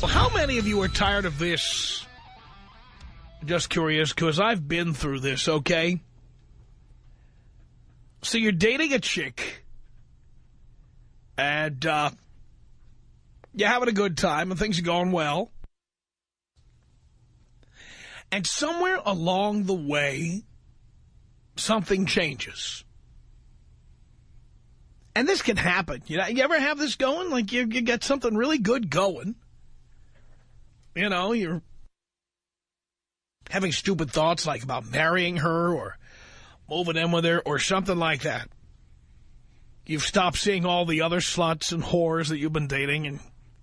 Well, how many of you are tired of this? Just curious, because I've been through this, okay? So you're dating a chick, and you're having a good time, and things are going well. And somewhere along the way, something changes. And this can happen. You ever have this going? Like you get something really good going. You know, you're having stupid thoughts like about marrying her or moving in with her or something like that. You've stopped seeing all the other sluts and whores that you've been dating, and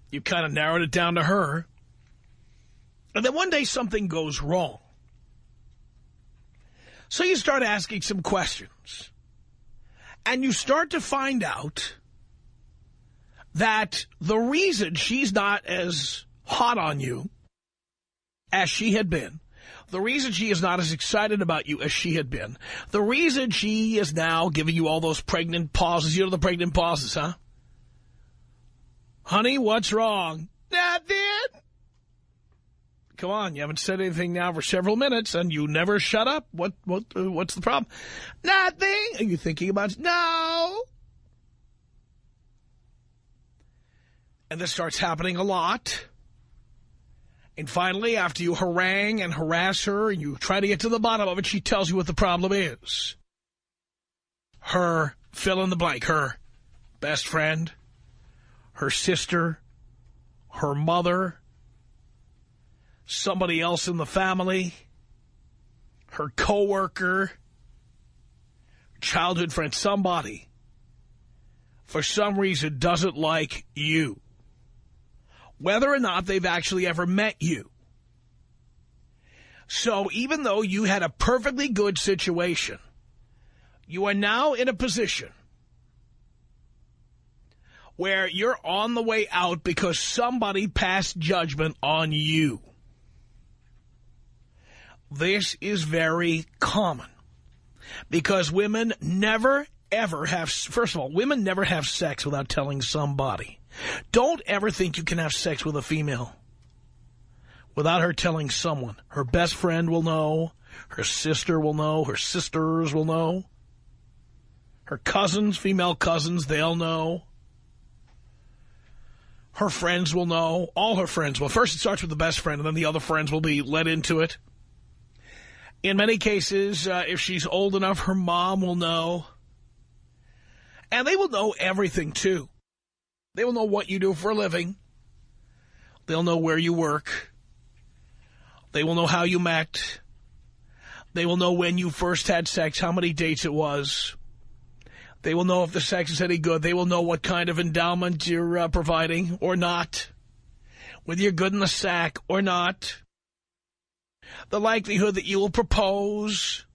you kind of narrowed it down to her. And then one day something goes wrong. So you start asking some questions. And you start to find out that the reason she's not as hot on you as she had been, the reason she is not as excited about you as she had been, the reason she is now giving you all those pregnant pauses, you know the pregnant pauses, huh? Honey, what's wrong? Nothing. Come on, you haven't said anything now for several minutes, and you never shut up. What's the problem? Nothing. Are you thinking about it? No. And this starts happening a lot. And finally, after you harangue and harass her, and you try to get to the bottom of it, she tells you what the problem is. Her, fill in the blank, her best friend, her sister, her mother, somebody else in the family, her coworker, childhood friend, somebody, for some reason, doesn't like you. Whether or not they've actually ever met you. So even though you had a perfectly good situation, you are now in a position where you're on the way out because somebody passed judgment on you. This is very common because women never, ever have, first of all, women never have sex without telling somebody. Don't ever think you can have sex with a female without her telling someone. Her best friend will know, her sister will know, her sisters will know, her cousins, female cousins, they'll know. Her friends will know, all her friends will. First it starts with the best friend, and then the other friends will be let into it. In many cases, if she's old enough, her mom will know. And they will know everything, too. They will know what you do for a living. They'll know where you work. They will know how you met. They will know when you first had sex, how many dates it was. They will know if the sex is any good. They will know what kind of endowment you're providing or not. Whether you're good in the sack or not. The likelihood that you will propose,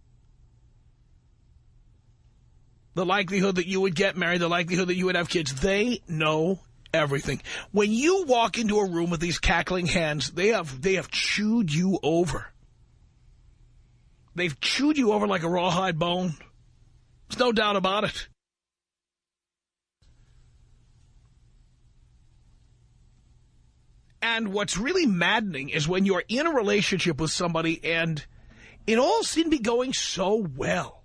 the likelihood that you would get married, the likelihood that you would have kids. They know everything. When you walk into a room with these cackling hens, they have chewed you over. They've chewed you over like a rawhide bone. There's no doubt about it. And what's really maddening is when you're in a relationship with somebody and it all seems to be going so well.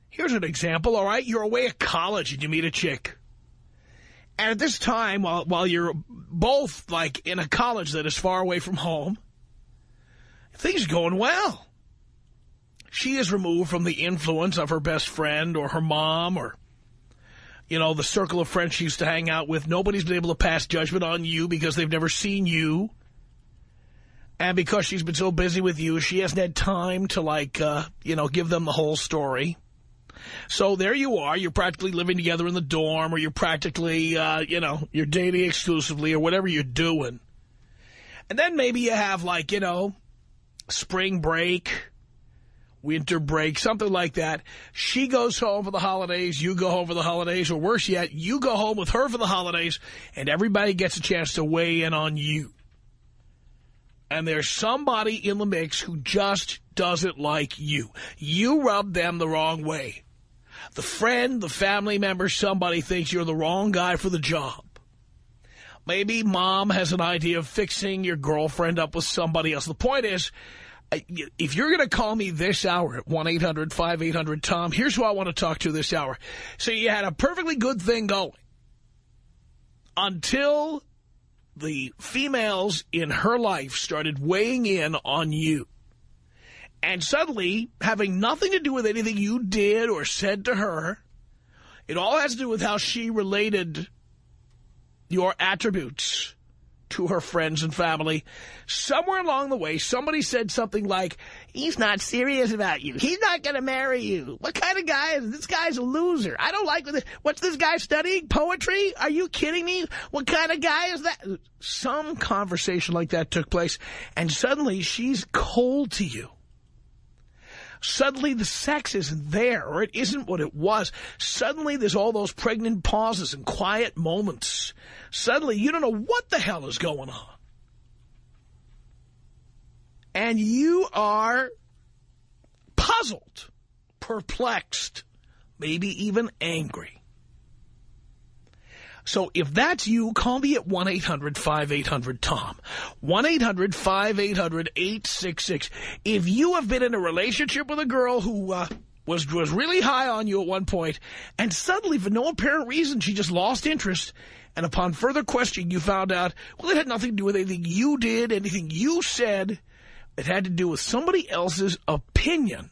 Here's an example, all right? You're away at college and you meet a chick. And at this time, while you're both, like, in a college that is far away from home, things are going well. She is removed from the influence of her best friend or her mom or, you know, the circle of friends she used to hang out with. Nobody's been able to pass judgment on you because they've never seen you. And because she's been so busy with you, she hasn't had time to, like, give them the whole story. So there you are. You're practically living together in the dorm, or you're practically, you're dating exclusively or whatever you're doing. And then maybe you have, like, spring break, winter break, something like that. She goes home for the holidays, you go home for the holidays, or worse yet, you go home with her for the holidays, and everybody gets a chance to weigh in on you. And there's somebody in the mix who just doesn't like you. You rub them the wrong way. The friend, the family member, somebody thinks you're the wrong guy for the job. Maybe mom has an idea of fixing your girlfriend up with somebody else. The point is, if you're going to call me this hour at 1-800-5800-TOM, here's who I want to talk to this hour. So you had a perfectly good thing going until the females in her life started weighing in on you. And suddenly, having nothing to do with anything you did or said to her, it all has to do with how she related your attributes to her friends and family. Somewhere along the way, somebody said something like, he's not serious about you. He's not going to marry you. What kind of guy is this? Guy's a loser. I don't like this. What's this guy studying? Poetry? Are you kidding me? What kind of guy is that? Some conversation like that took place, and suddenly she's cold to you. Suddenly the sex isn't there, or it isn't what it was. Suddenly there's all those pregnant pauses and quiet moments. Suddenly you don't know what the hell is going on. And you are puzzled, perplexed, maybe even angry. So if that's you, call me at 1-800-5800-TOM. 1-800-5800-866. If you have been in a relationship with a girl who was really high on you at one point, and suddenly, for no apparent reason, she just lost interest, and upon further questioning, you found out, well, it had nothing to do with anything you did, anything you said. It had to do with somebody else's opinion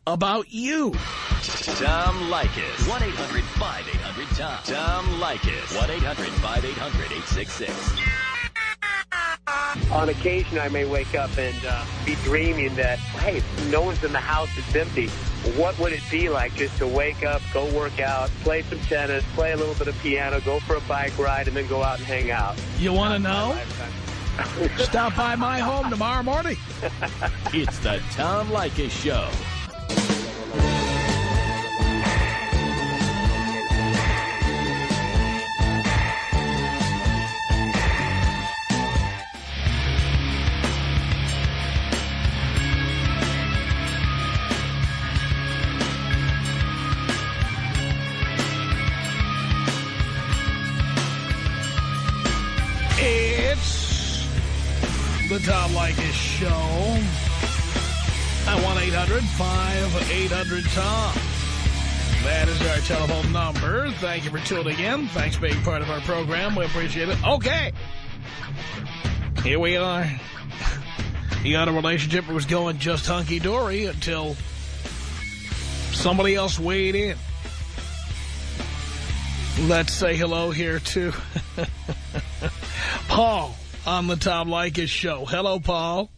about you. Tom Leykis. 1-800-5800-TOM. Tom Leykis. 1-800-5800-866. On occasion, I may wake up and be dreaming that, hey, no one's in the house, it's empty. What would it be like just to wake up, go work out, play some tennis, play a little bit of piano, go for a bike ride, and then go out and hang out? You want to know? Stop by my home tomorrow morning. It's the Tom Leykis Show. It's the Tom Leykis Show at 1-800-5800-TOM. That is our telephone number. Thank you for tuning in. Thanks for being part of our program. We appreciate it. Okay. Here we are. You got a relationship that was going just hunky-dory until somebody else weighed in. Let's say hello here to Paul on the Tom Leykis Show. Hello, Paul.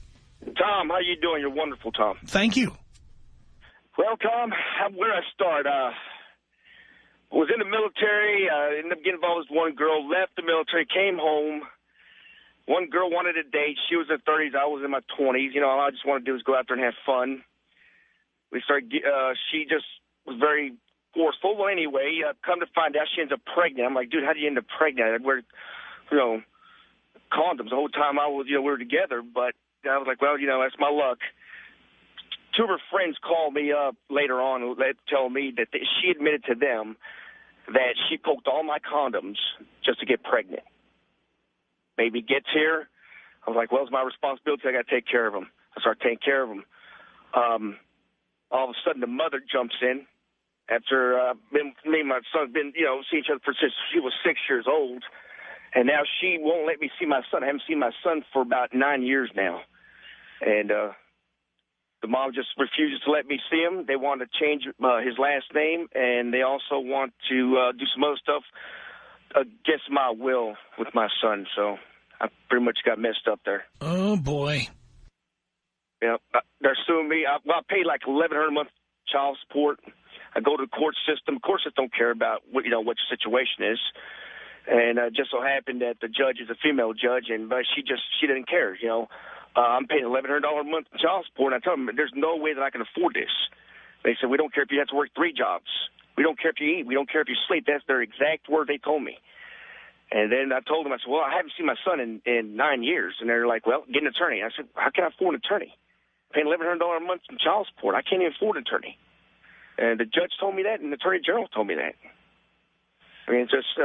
Tom, how you doing? You're wonderful, Tom. Thank you. Well, Tom, where I start? Was in the military. Ended up getting involved with one girl. Left the military. Came home. One girl wanted a date. She was in her 30s. I was in my 20s. You know, all I just wanted to do was go out there and have fun. We started. She just was very forceful. Well, anyway, come to find out, she ends up pregnant. I'm like, dude, how do you end up pregnant? I'd wear, condoms the whole time we were together. But I was like, well, that's my luck. Two of her friends called me up later on, telling me that she admitted to them that she poked all my condoms just to get pregnant. Baby gets here. I was like, well, it's my responsibility. I got to take care of them. I started taking care of them. All of a sudden, the mother jumps in. After me and my son been, seeing each other since she was 6 years old. And now she won't let me see my son. I haven't seen my son for about 9 years now. And the mom just refuses to let me see him. They want to change his last name, and they also want to do some other stuff against my will with my son. So I pretty much got messed up there. Oh, boy. Yeah, they're suing me. I pay like $1,100 a month child support. I go to the court system. Courts just don't care about what your situation is. And just so happened that the judge is a female judge, but she didn't care. I'm paying $1,100 a month in child support, and I tell them there's no way that I can afford this. They said, we don't care if you have to work 3 jobs. We don't care if you eat. We don't care if you sleep. That's their exact word they told me. And then I told them, I said, well, I haven't seen my son in 9 years. And they're like, well, get an attorney. I said, how can I afford an attorney? I'm paying $1,100 a month in child support. I can't even afford an attorney. And the judge told me that, and the attorney general told me that. I mean, it's just,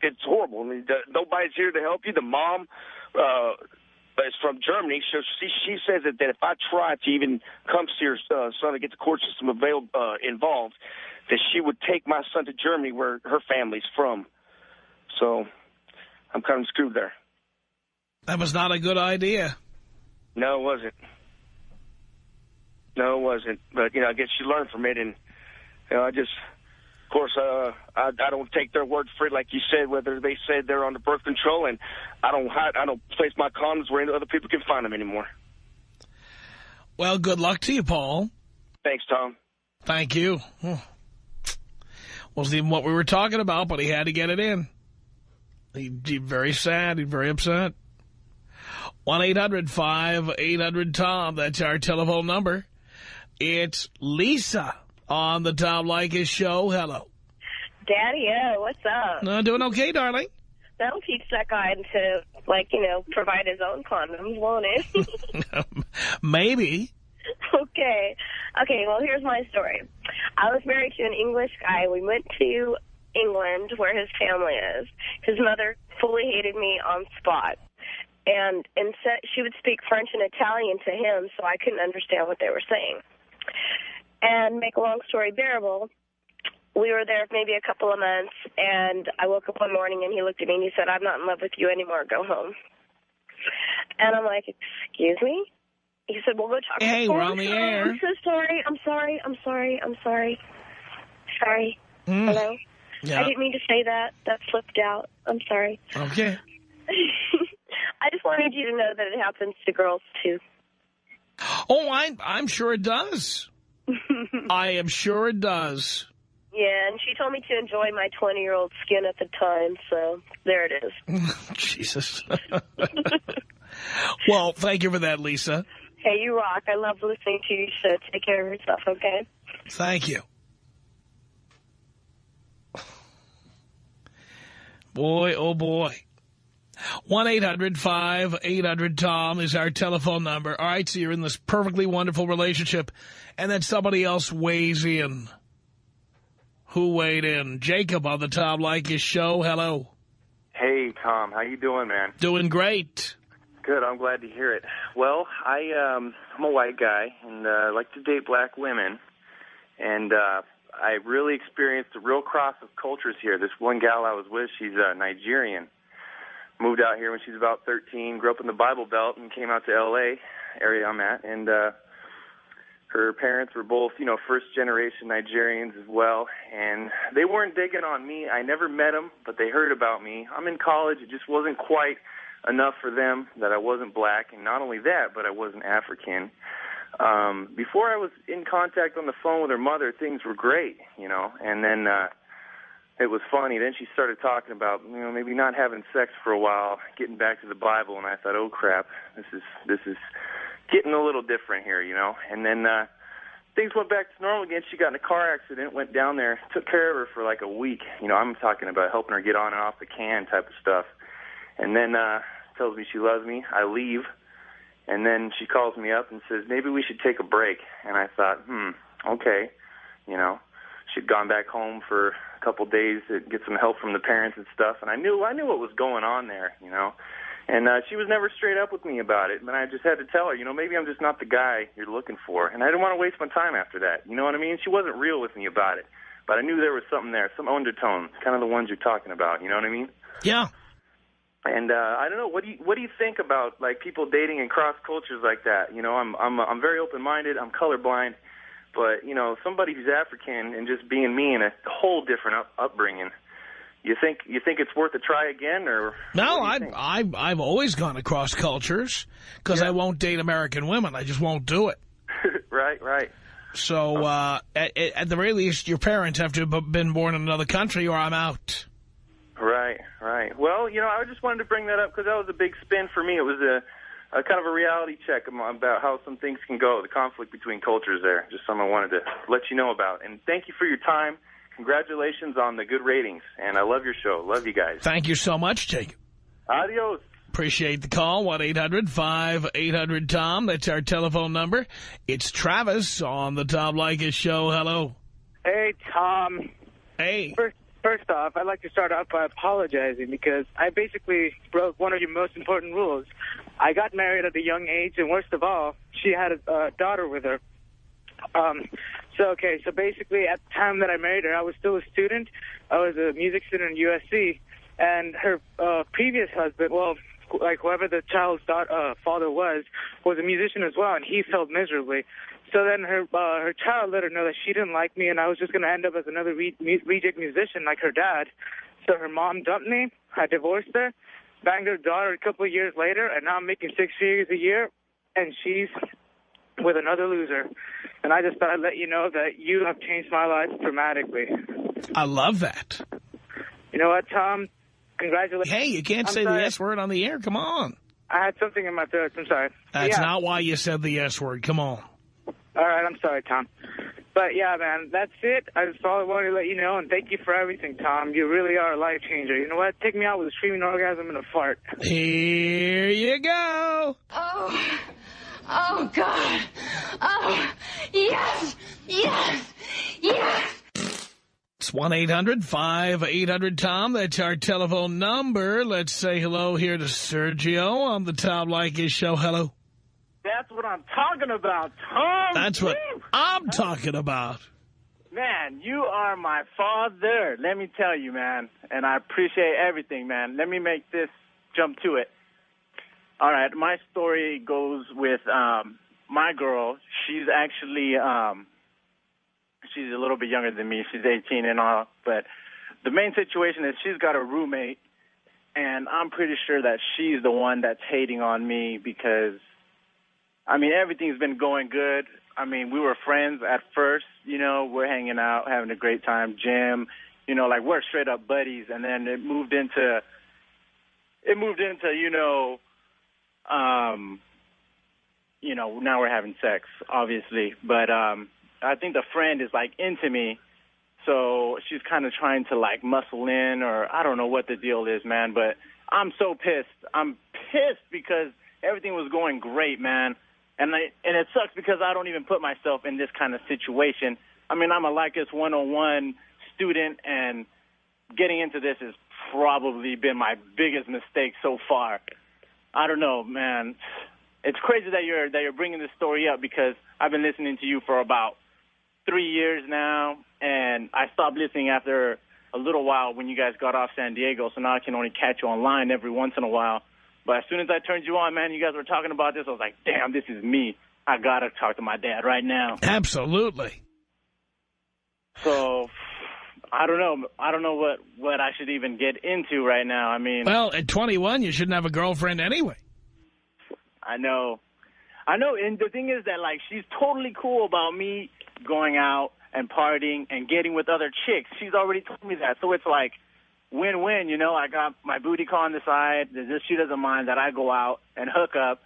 it's horrible. I mean, nobody's here to help you. The mom is from Germany. So she says that if I try to even come see her son to get the court system involved, that she would take my son to Germany where her family's from. So I'm kind of screwed there. That was not a good idea. No, it wasn't. No, it wasn't. But, I guess you learn from it. And, I just, of course, I don't take their word for it, like you said, whether they said they're on the birth control. And I don't place my condoms where other people can find them anymore. Well, good luck to you, Paul. Thanks, Tom. Thank you. Wasn't even what we were talking about, but he had to get it in. He's very sad. He's very upset. 1-800-5800-TOM. That's our telephone number. It's Lisa on the Tom Leykis Show. Hello. Daddy-o, what's up? Doing okay, darling. That'll teach that guy to, provide his own condoms, won't it? Maybe. Okay, well, here's my story. I was married to an English guy. We went to England, where his family is. His mother fully hated me on spot. And instead, she would speak French and Italian to him, so I couldn't understand what they were saying. And make a long story bearable, we were there maybe a couple of months, and I woke up one morning, and he looked at me, and he said, "I'm not in love with you anymore. Go home." And I'm like, "Excuse me?" He said, "Well, go talk to Hey, we're on the air. I'm so sorry. I'm sorry. Sorry. Hello? Yeah. I didn't mean to say that. That slipped out. I'm sorry. Okay. I just wanted you to know that it happens to girls, too. Oh, I'm sure it does. I am sure it does. Yeah, and she told me to enjoy my 20-year-old skin at the time, so there it is. Jesus. Well, thank you for that, Lisa. Hey, you rock. I love listening to you, so take care of yourself, okay? Thank you. Boy, oh boy. 1-800-5800-TOM is our telephone number. All right, so you're in this perfectly wonderful relationship, and then somebody else weighs in. Who weighed in? Jacob on the Tom Leykis Show. Hello. Hey, Tom. How you doing, man? Doing great. Good. I'm glad to hear it. Well, I'm a white guy, and I like to date black women, and I really experienced a real cross of cultures here. This one gal I was with, she's Nigerian. Moved out here when she was about 13, grew up in the Bible Belt, and came out to L.A., area I'm at, and her parents were both, first-generation Nigerians as well, and they weren't digging on me. I never met them, but they heard about me. I'm in college. It just wasn't quite enough for them that I wasn't black, and not only that, but I wasn't African. Before I was in contact on the phone with her mother, things were great, and then it was funny. Then she started talking about, maybe not having sex for a while, getting back to the Bible, and I thought, oh, crap, this is getting a little different here, And then things went back to normal again. She got in a car accident, went down there, took care of her for like a week. I'm talking about helping her get on and off the can type of stuff. And then tells me she loves me. I leave. And then she calls me up and says, maybe we should take a break. And I thought, okay. She'd gone back home for a couple days to get some help from the parents and stuff. And I knew what was going on there, And she was never straight up with me about it. And I just had to tell her, maybe I'm just not the guy you're looking for. And I didn't want to waste my time after that. You know what I mean? She wasn't real with me about it. But I knew there was something there, some undertone, kind of the ones you're talking about. You know what I mean? Yeah. And I don't know. What do you think about like people dating in cross cultures like that? I'm very open-minded. I'm colorblind, but somebody who's African and just being me in a whole different upbringing. You think it's worth a try again, or no? I've always gone across cultures because I won't date American women. I just won't do it. Right. So at the very least, your parents have to have been born in another country, or I'm out. Right. Well, I just wanted to bring that up because that was a big spin for me. It was a kind of a reality check about how some things can go, the conflict between cultures there. Just something I wanted to let you know about. And thank you for your time. Congratulations on the good ratings. And I love your show. Love you guys. Thank you so much, Jacob. Adios. Appreciate the call. 1-800-5800-TOM. That's our telephone number. It's Travis on the Tom Leykis Show. Hello. Hey, Tom. Hey. first off, I'd like to start off by apologizing because I basically broke one of your most important rules. I got married at a young age, and worst of all, she had a daughter with her. So basically at the time that I married her, I was still a student. I was a music student at USC, and her previous husband, well, like whoever the child's father was a musician as well, and he failed miserably. So then her child let her know that she didn't like me, and I was just going to end up as another reject musician like her dad. So her mom dumped me. I divorced her, banged her daughter a couple of years later, and now I'm making 6 figures a year, and she's with another loser. And I just thought I'd let you know that you have changed my life dramatically. I love that. You know what, Tom? Congratulations. Hey, you can't say the S word on the air. Come on. I had something in my throat. I'm sorry. That's not why you said the S word. Come on. All right, I'm sorry, Tom. But, yeah, man, that's it. I just wanted to let you know, and thank you for everything, Tom. You really are a life changer. You know what? Take me out with a screaming orgasm and a fart. Here you go. Oh, God. Oh, yes, yes, yes. It's 1-800-5800-TOM. That's our telephone number. Let's say hello here to Sergio on the Tom Leykis Show. Hello. That's what I'm talking about, Tom. That's what I'm talking about. Man, you are my father. Let me tell you, man. And I appreciate everything, man. Let me make this jump to it. All right, my story goes with my girl. She's actually, she's a little bit younger than me. She's 18 and all. But the main situation is she's got a roommate, and I'm pretty sure that she's the one that's hating on me because, I mean, everything's been going good. I mean, we were friends at first, you know, we're hanging out, having a great time, gym, you know, like we're straight up buddies. And then it moved into, now we're having sex, obviously. But I think the friend is, like, into me. So she's kind of trying to, like, muscle in, or I don't know what the deal is, man. But I'm so pissed. I'm pissed because everything was going great, man. And it sucks because I don't even put myself in this kind of situation. I mean, I'm a Leykis 101 student, and getting into this has probably been my biggest mistake so far. I don't know, man. It's crazy that you're bringing this story up because I've been listening to you for about 3 years now, and I stopped listening after a little while when you guys got off San Diego, so now I can only catch you online every once in a while. But as soon as I turned you on, man, you guys were talking about this. I was like, damn, this is me. I got to talk to my dad right now. Absolutely. So I don't know. I don't know what I should even get into right now. I mean. Well, at 21, you shouldn't have a girlfriend anyway. I know. And the thing is that, like, she's totally cool about me going out and partying and getting with other chicks. She's already told me that. So it's like, win-win, you know. I got my booty call on the side. She doesn't mind that I go out and hook up.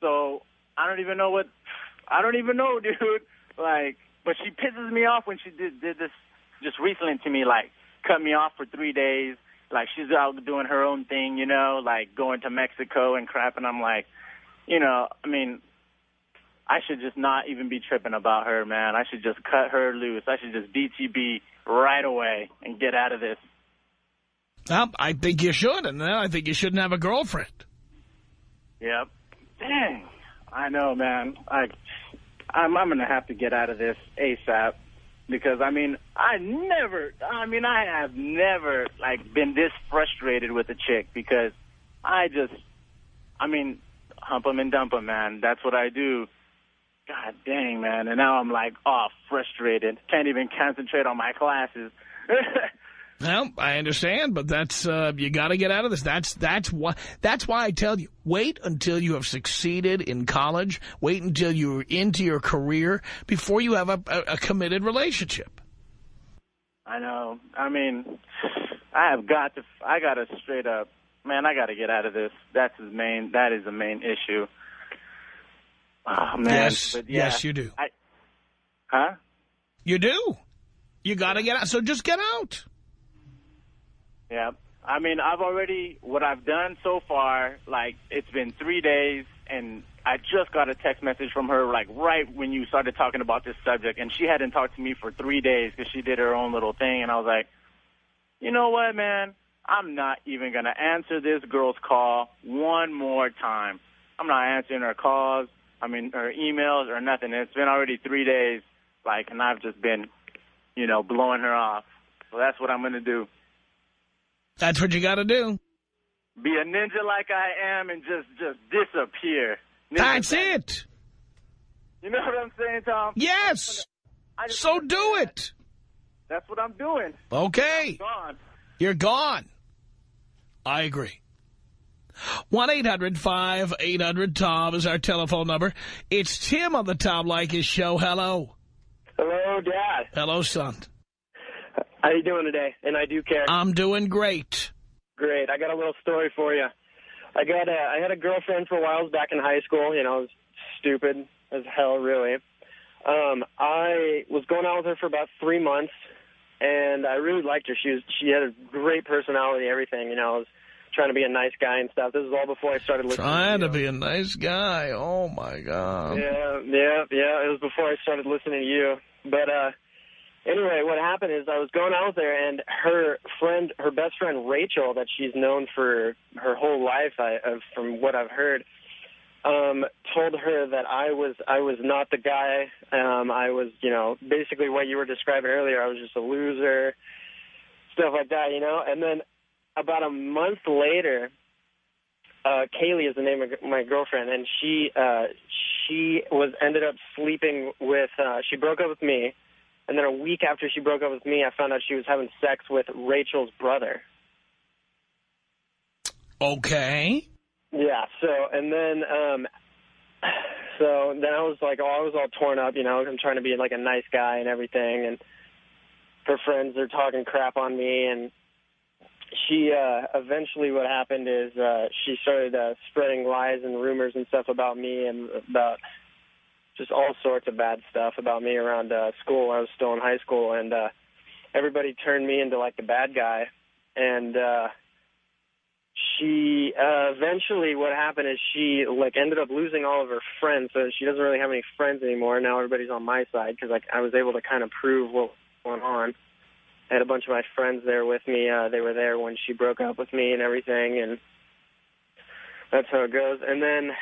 So I don't even know, dude. Like, but she pisses me off when she did this just recently to me, like, cut me off for 3 days. Like, she's out doing her own thing, you know, like going to Mexico and crap. And I'm like, you know, I mean, I should just not even be tripping about her, man. I should just cut her loose. I should just DTB right away and get out of this. Well, I think you should, and then I think you shouldn't have a girlfriend. Yep. Dang. I know, man. I'm going to have to get out of this ASAP because, I mean, I have never, like, been this frustrated with a chick because hump 'em and dump 'em, man. That's what I do. God dang, man. And now I'm, like, frustrated. Can't even concentrate on my classes. Well, I understand, but that's you got to get out of this. That's why I tell you, wait until you have succeeded in college. Wait until you're into your career before you have a committed relationship. I know. I mean, I got to straight up, man, I got to get out of this. That is the main issue. Oh, man. Yes, but yeah, yes, you do. Huh? You do. You got to get out. So just get out. Yeah. I mean, what I've done so far, like, it's been 3 days, and I just got a text message from her, like, right when you started talking about this subject, and she hadn't talked to me for 3 days because she did her own little thing, and I was like, you know what, man? I'm not even going to answer this girl's call one more time. I'm not answering her calls, her emails or nothing. It's been already 3 days, and I've just been, blowing her off. So that's what I'm going to do. That's what you got to do. Be a ninja like I am and just disappear. That's it. You know what I'm saying, Tom? Yes. So do it. That's what I'm doing. Okay. I'm gone. You're gone. I agree. 1-800-5800-TOM is our telephone number. It's Tim on the Tom Leykis Show. Hello. Hello, Dad. Hello, son. How you doing today? And I do care. I'm doing great. Great. I got a little story for you. I had a girlfriend for a while back in high school. I was stupid as hell, really. I was going out with her for about 3 months, and I really liked her. She had a great personality, everything. I was trying to be a nice guy and stuff. This is all before I started listening Trying to be a nice guy. Oh, my God. Yeah. It was before I started listening to you. But anyway, what happened is I was going out with her, and her best friend, Rachel, that she's known for her whole life, from what I've heard, told her that I was not the guy. I was, basically what you were describing earlier. I was just a loser, stuff like that, And then about a month later, Kaylee is the name of my girlfriend, and she ended up sleeping with. She broke up with me, and then a week after she broke up with me, I found out she was having sex with Rachel's brother. Okay. Yeah, then I was like, I was all torn up, I'm trying to be like a nice guy and everything, and her friends are talking crap on me, and she, eventually what happened is, she started, spreading lies and rumors and stuff about me and about just all sorts of bad stuff about me around, school. I was still in high school, and, everybody turned me into like the bad guy, and, she, eventually what happened is she, ended up losing all of her friends, so she doesn't really have any friends anymore. Now everybody's on my side because, I was able to kind of prove what was going on. I had a bunch of my friends there with me. They were there when she broke up with me and everything, and that's how it goes. And then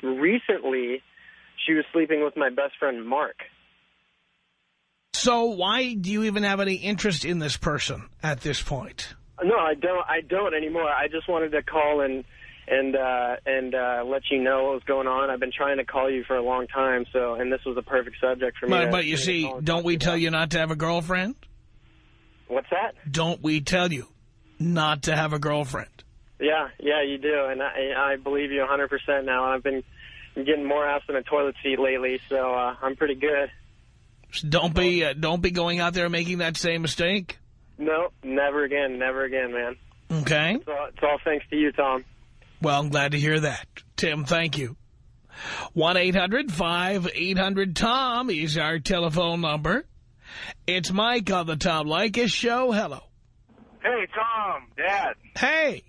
recently, she was sleeping with my best friend, Mark. So why do you even have any interest in this person at this point? No, I don't anymore. I just wanted to call and let you know what was going on. I've been trying to call you for a long time, and this was a perfect subject for me. But you see, don't we tell you not to have a girlfriend? What's that? Don't we tell you not to have a girlfriend? Yeah, you do, and I believe you 100% now. I've been getting more ass than a toilet seat lately, so I'm pretty good. So don't be going out there making that same mistake. No, never again, man. Okay. It's all thanks to you, Tom. Well, I'm glad to hear that. Tim, thank you. 1-800-5800-TOM is our telephone number. It's Mike on the Tom Leykis Show. Hello. Hey, Tom, Dad. Hey.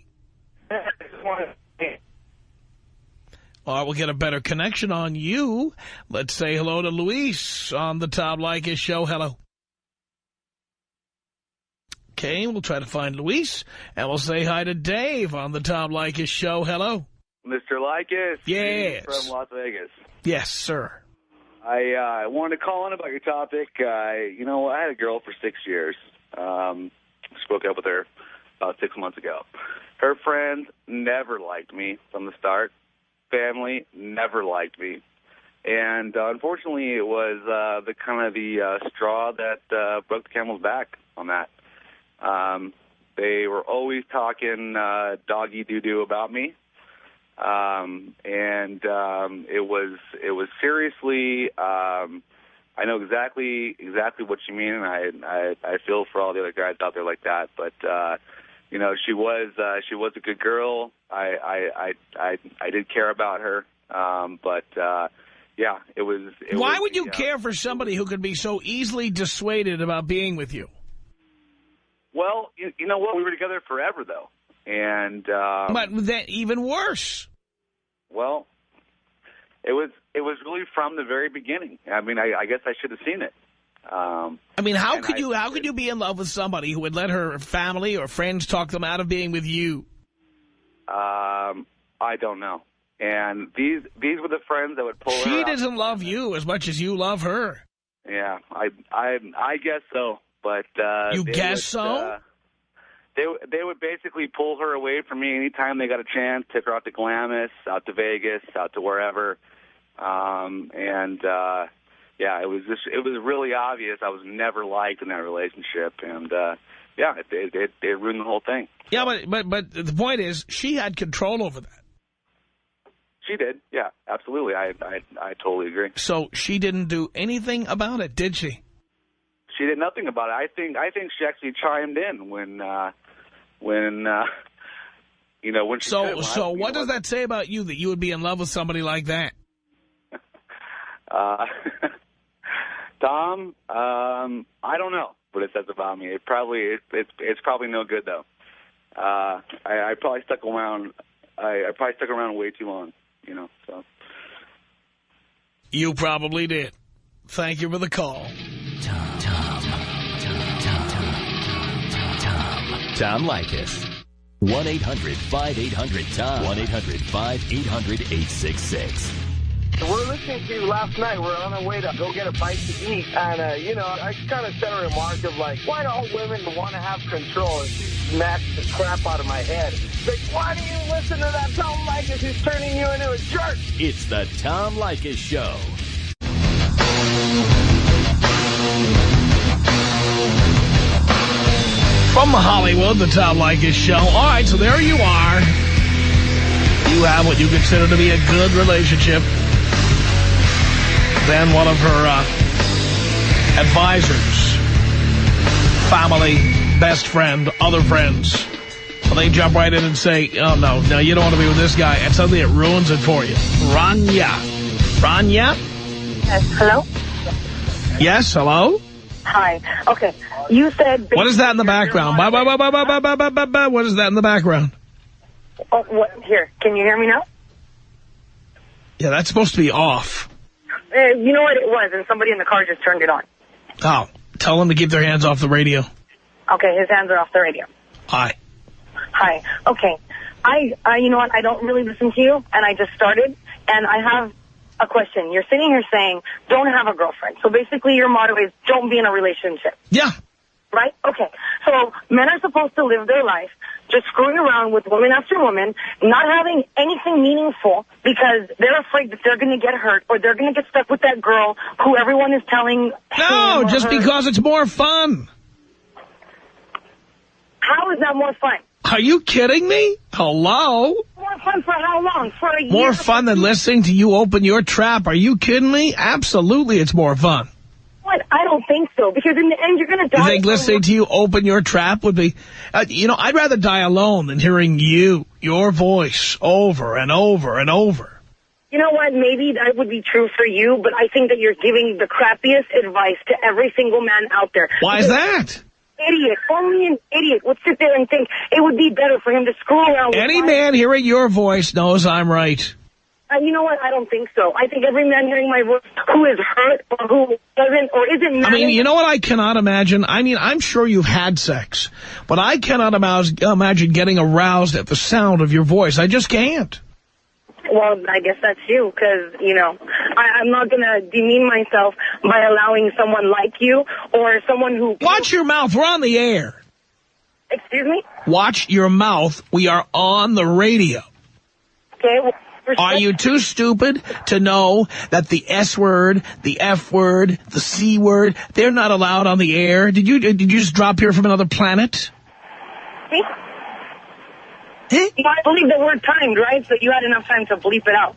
All right, we'll get a better connection on you. Let's say hello to Luis on the Tom Leykis Show. Hello. Okay, we'll try to find Luis, and we'll say hi to Dave on the Tom Leykis Show. Hello. Mr. Leykis. Yes. From Las Vegas. Yes, sir. I wanted to call in about your topic. I had a girl for 6 years. Spoke up with her about 6 months ago. Her friends never liked me from the start. Family never liked me. And unfortunately, it was the straw that broke the camel's back on that. They were always talking doggy doo-doo about me. It was seriously, I know exactly what you mean, and I feel for all the other guys out there like that, but, she was a good girl. I did care about her. Yeah, it was. Why would you care for somebody who could be so easily dissuaded about being with you? Well, you know what? We were together forever, though. And but that even worse. Well, it was really from the very beginning. I mean, I guess I should have seen it. I mean, how could you be in love with somebody who would let her family or friends talk them out of being with you? I don't know. And these were the friends that would pull her She out. doesn't love you as much as you love her. Yeah, I guess so. But you guess so? They would basically pull her away from me anytime they got a chance. Take her out to Glamis, out to Vegas, out to wherever. Yeah, it was really obvious I was never liked in that relationship, and yeah, it ruined the whole thing. Yeah, but the point is, she had control over that. She did, yeah, absolutely. I totally agree. So she didn't do anything about it, did she? She did nothing about it. I think she actually chimed in when she So could, what does that say about you, that you would be in love with somebody like that? Tom, I don't know what it says about me. It's probably no good though. I probably stuck around. I probably stuck around way too long. So. You probably did. Thank you for the call. Tom Leykis. 1-800-5800-TOM. 1-800-5800-866. We're listening to you last night. We're on our way to go get a bite to eat. And, I kind of said a remark of, like, why do all women want to have control? And she smacked the crap out of my head. Like, why do you listen to that Tom Leykis who's turning you into a jerk? It's the Tom Leykis Show. From Hollywood, the Tom Leykis Show. All right, so there you are. You have what you consider to be a good relationship. Then one of her advisors, family, best friend, other friends, they jump right in and say, oh, no, you don't want to be with this guy. And suddenly it ruins it for you. Rania? Yes, hello? Yes, hello? Hi. Okay, you said... What is that in the background? What is that in the background? Oh, what? Here, can you hear me now? Yeah, that's supposed to be off. You know what? It was, and somebody in the car just turned it on. Oh, tell them to keep their hands off the radio. Okay, his hands are off the radio. Hi. Okay. You know what? I don't really listen to you, and I just started, and I have a question. You're sitting here saying, don't have a girlfriend. So basically your motto is, don't be in a relationship. Yeah. Right? Okay. So men are supposed to live their life just screwing around with woman after woman, not having anything meaningful because they're afraid that they're going to get hurt or they're going to get stuck with that girl who everyone is telling. No, just because it's more fun. How is that more fun? Are you kidding me? Hello? More fun for how long? For a year? More fun than listening to you open your trap. Are you kidding me? Absolutely, it's more fun. What? I don't think so, because in the end, you're going to die. You think listening to you open your trap would be... I'd rather die alone than hearing your voice, over and over and over. You know what? Maybe that would be true for you, but I think that you're giving the crappiest advice to every single man out there. Why is that? Idiot. Only an idiot would sit there and think it would be better for him to screw around with any man hearing your voice knows I'm right. You know what? I don't think so. I think every man hearing my voice who is hurt or who doesn't or isn't... I mean, you know what I cannot imagine? I mean, I'm sure you've had sex, but I cannot imagine getting aroused at the sound of your voice. I just can't. Well, I guess that's you, because, I'm not going to demean myself by allowing someone like you or someone who... Watch your mouth. We're on the air. Excuse me? Watch your mouth. We are on the radio. Okay, well... Are you too stupid to know that the S word, the F word, the C word, they're not allowed on the air? Did you just drop here from another planet? See? I believe the word timed, right? So you had enough time to bleep it out.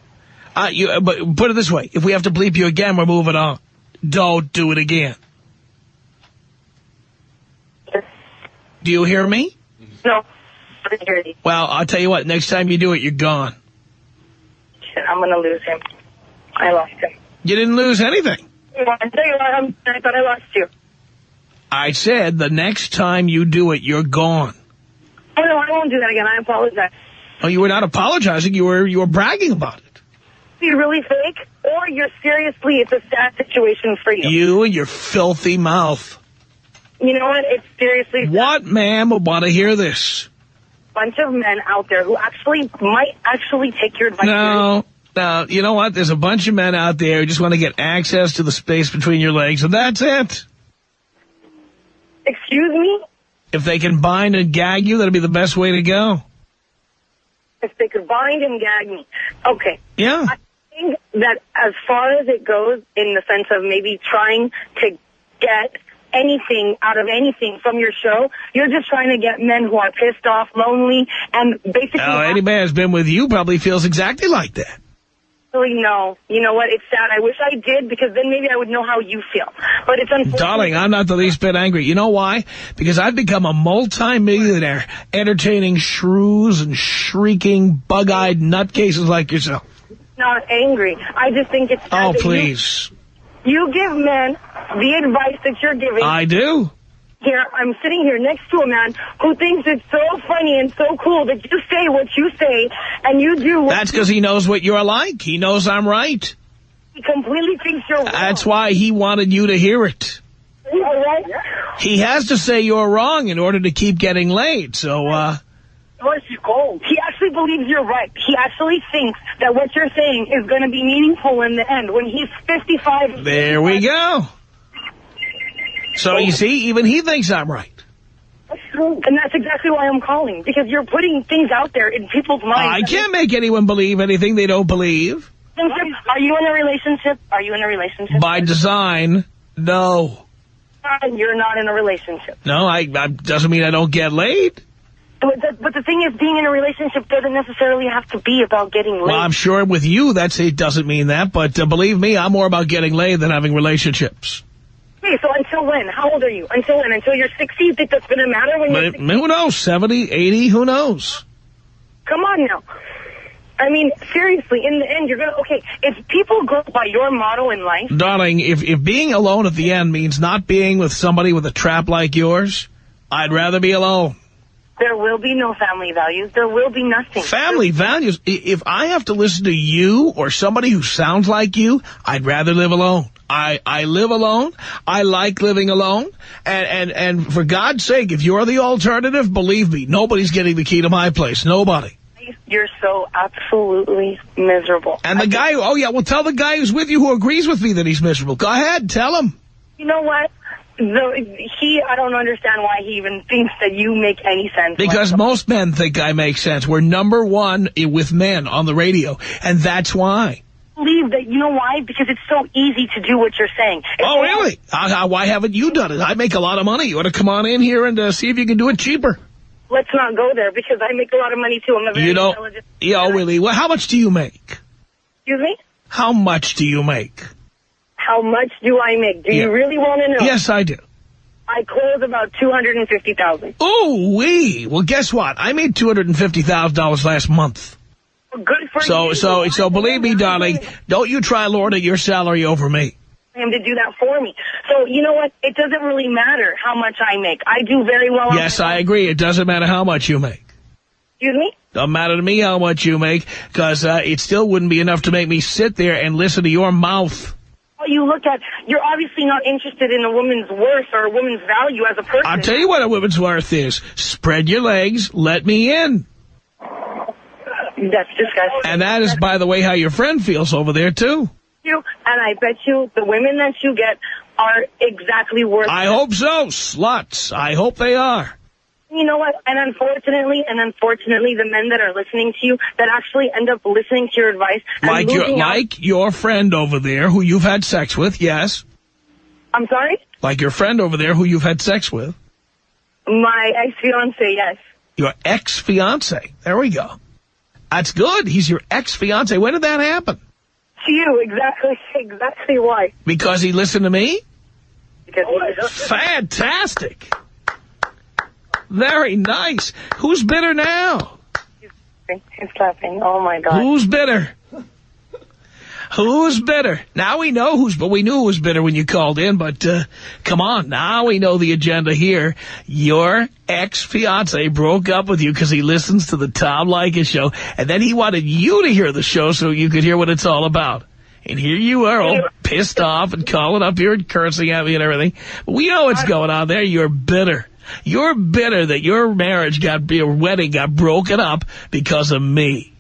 But put it this way. If we have to bleep you again, we're moving on. Don't do it again. Do you hear me? No. I didn't hear you. Well, I'll tell you what. Next time you do it, you're gone. I'm going to lose him. I lost him. You didn't lose anything. I tell you what, I thought I lost you. I said the next time you do it, you're gone. Oh, no, I won't do that again. I apologize. Oh, you were not apologizing. You were bragging about it. be really fake, or you're seriously, it's a sad situation for you. You and your filthy mouth. You know what? It's seriously sad. What man would want to hear this? Bunch of men out there who might actually take your advice. No, you know what? There's a bunch of men out there who just want to get access to the space between your legs, and that's it. Excuse me? If they can bind and gag you, that'd be the best way to go. If they could bind and gag me. Okay. Yeah. I think that as far as it goes, in the sense of maybe trying to get anything out of anything from your show, you're just trying to get men who are pissed off, lonely, and basically... Any man who's been with you probably feels exactly like that. Really, no. You know what? It's sad. I wish I did, because then maybe I would know how you feel. But it's unfortunate. Darling, I'm not the least bit angry. You know why? Because I've become a multi-millionaire entertaining shrews and shrieking, bug-eyed nutcases like yourself. Not angry. I just think it's sad. Oh, please. You give men the advice that you're giving. I do. Here, I'm sitting here next to a man who thinks it's so funny and so cool that you say what you say and you do what That's because he knows what you're like. He knows I'm right. He completely thinks you're wrong. That's why he wanted you to hear it. All right? He has to say you're wrong in order to keep getting laid. So, He actually believes you're right. He actually thinks that what you're saying is going to be meaningful in the end when he's 55. There we go. So, you see, even he thinks I'm right. And that's exactly why I'm calling, because you're putting things out there in people's minds. I can't make anyone believe anything they don't believe. Are you in a relationship? Are you in a relationship? By design, no. You're not in a relationship. No, I doesn't mean I don't get laid. But the thing is, being in a relationship doesn't necessarily have to be about getting laid. Well, I'm sure with you, it doesn't mean that. But believe me, I'm more about getting laid than having relationships. Okay, so until when? How old are you? Until when? Until you're 60? You think that's going to matter when you're 60? Who knows? 70, 80, who knows? Come on now. I mean, seriously, in the end, you're going to... Okay, if people go by your motto in life... Darling, if being alone at the end means not being with somebody with a trap like yours, I'd rather be alone. There will be no family values. There will be nothing. Family values? If I have to listen to you or somebody who sounds like you, I'd rather live alone. I live alone. I like living alone. And for God's sake, if you're the alternative, believe me, nobody's getting the key to my place. Nobody. You're so absolutely miserable. And the guy, tell the guy who's with you who agrees with me that he's miserable. Go ahead, tell him. You know what? I don't understand why he even thinks that you make any sense. Because most men think I make sense. We're number one with men on the radio, and that's why. Believe that, you know why? Because it's so easy to do what you're saying. Oh, really? Why haven't you done it? I make a lot of money. You ought to come on in here and see if you can do it cheaper. Let's not go there, because I make a lot of money, too. I'm a very intelligent... Really? Well, how much do you make? Excuse me? How much do you make? How much do I make? Do you really want to know? Yes, I do. I close about $250,000. Oh, wee. Well, guess what? I made $250,000 last month. Well, good for you. So believe me, darling, don't you try lording your salary over me. Him to do that for me. So, you know what? It doesn't really matter how much I make. I do very well. Yes, I agree. It doesn't matter how much you make. Excuse me? Doesn't matter to me how much you make, because it still wouldn't be enough to make me sit there and listen to your mouth. You look at, you're obviously not interested in a woman's worth or a woman's value as a person. I'll tell you what a woman's worth is. Spread your legs, let me in. That's disgusting. And that is, by the way, how your friend feels over there, too. And I bet you the women that you get are exactly worth it. I hope so, sluts. I hope they are. You know what? And unfortunately, the men that are listening to you that actually end up listening to your advice. Like your friend over there who you've had sex with, yes. I'm sorry? Like your friend over there who you've had sex with. My ex-fiancé, yes. Your ex-fiancé. There we go. That's good. He's your ex-fiancé. When did that happen? To you, exactly why. Because he listened to me? Because fantastic. Very nice. Who's bitter now? He's clapping. Oh, my God. Who's bitter? Who's bitter? Now we know who's, but we knew who was bitter when you called in, but come on, now we know the agenda here. Your ex-fiance broke up with you because he listens to the Tom Leykis Show, and then he wanted you to hear the show so you could hear what it's all about. And here you are all pissed off and calling up here and cursing at me and everything. But we know what's going on there. You're bitter. You're bitter that your wedding got broken up because of me.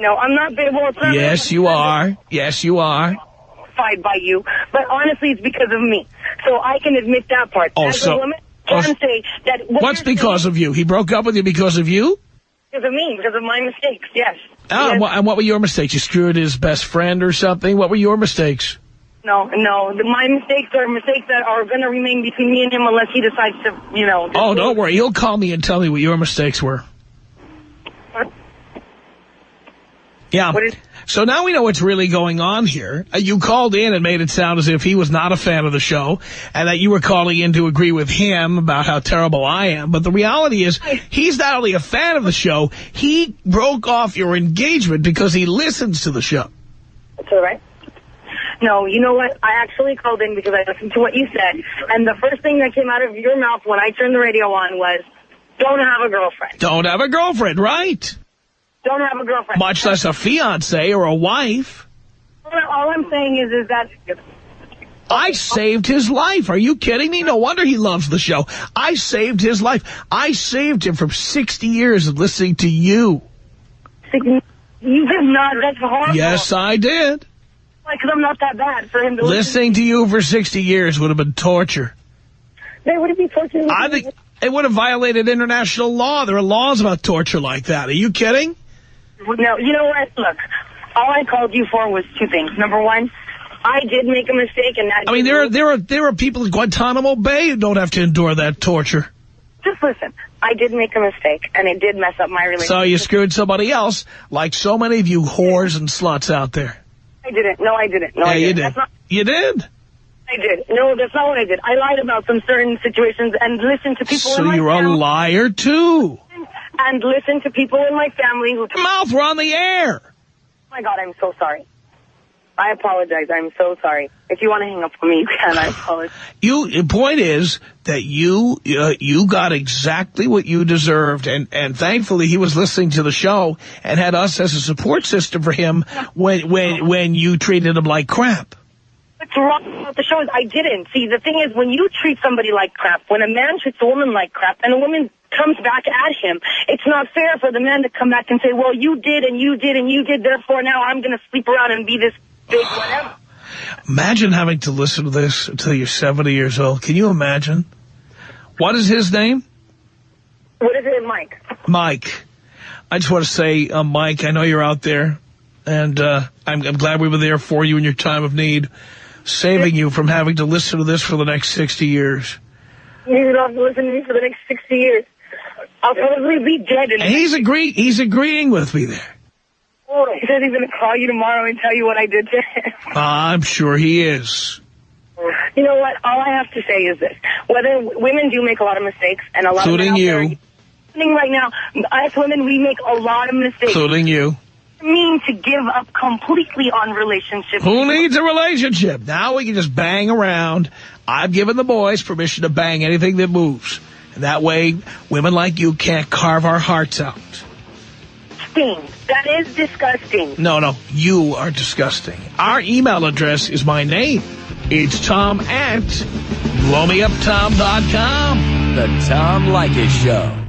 No, I'm not bitter. Yes, you are. Yes, you are. By you, but honestly, it's because of me. So I can admit that part. Oh, As a woman, I can say that. What's because of you? He broke up with you because of you? Because of me, because of my mistakes. Yes. Oh, yes. And what were your mistakes? You screwed his best friend or something? What were your mistakes? No. My mistakes are mistakes that are going to remain between me and him unless he decides to, Oh, don't worry. He'll call me and tell me what your mistakes were. Yeah. So now we know what's really going on here. You called in and made it sound as if he was not a fan of the show and that you were calling in to agree with him about how terrible I am. But the reality is he's not only a fan of the show, he broke off your engagement because he listens to the show. That's all right. No, you know what? I actually called in because I listened to what you said. And the first thing that came out of your mouth when I turned the radio on was, don't have a girlfriend. Don't have a girlfriend, right? Don't have a girlfriend. Much less a fiance or a wife. All I'm saying is that... I saved his life. Are you kidding me? No wonder he loves the show. I saved his life. I saved him from 60 years of listening to you. You did not. That's horrible. Yes, I did. Because I'm not that bad for him to Listening to you for 60 years would have been torture. They would have been torture. I think it would have violated international law. There are laws about torture like that. Are you kidding? No, you know what? Look, all I called you for was two things. Number one, I did make a mistake, and that. I mean, there are people in Guantanamo Bay who don't have to endure that torture. Just listen. I did make a mistake, and it did mess up my relationship. So you screwed somebody else, like so many of you whores and sluts out there. I didn't. No, I didn't. No, yeah, I didn't. You did. You did. I did. No, that's not what I did. I lied about some certain situations and listened to people in my family. So you're a liar, too. And listened to people in my family who... Mouth, we're on the air. Oh, my God, I'm so sorry. I apologize. I'm so sorry. If you want to hang up on me, you can. I apologize. The point is that you got exactly what you deserved, and thankfully he was listening to the show and had us as a support system for him when you treated him like crap. What's wrong about the show is I didn't. See, the thing is, when you treat somebody like crap, when a man treats a woman like crap, and a woman comes back at him, it's not fair for the man to come back and say, well, you did, and you did, and you did, therefore now I'm going to sleep around and be this big whatever. Imagine having to listen to this until you're 70 years old. Can you imagine? What is his name? What is it, Mike? Mike. I just want to say, Mike, I know you're out there, and I'm glad we were there for you in your time of need, saving you from having to listen to this for the next 60 years. You don't have to listen to me for the next 60 years. I'll probably be dead. And he's agreeing with me there. Oh, he said he's going to call you tomorrow and tell you what I did to him. I'm sure he is. You know what? All I have to say is this. Whether women do make a lot of mistakes, and a lot including of you. Right now, us women, we make a lot of mistakes. Including you. I mean to give up completely on relationships. Who needs a relationship? Now we can just bang around. I've given the boys permission to bang anything that moves. And that way, women like you can't carve our hearts out. That is disgusting. No, you are disgusting. Our email address is my name. It's Tom at blowmeuptom.com. The Tom Leykis Show.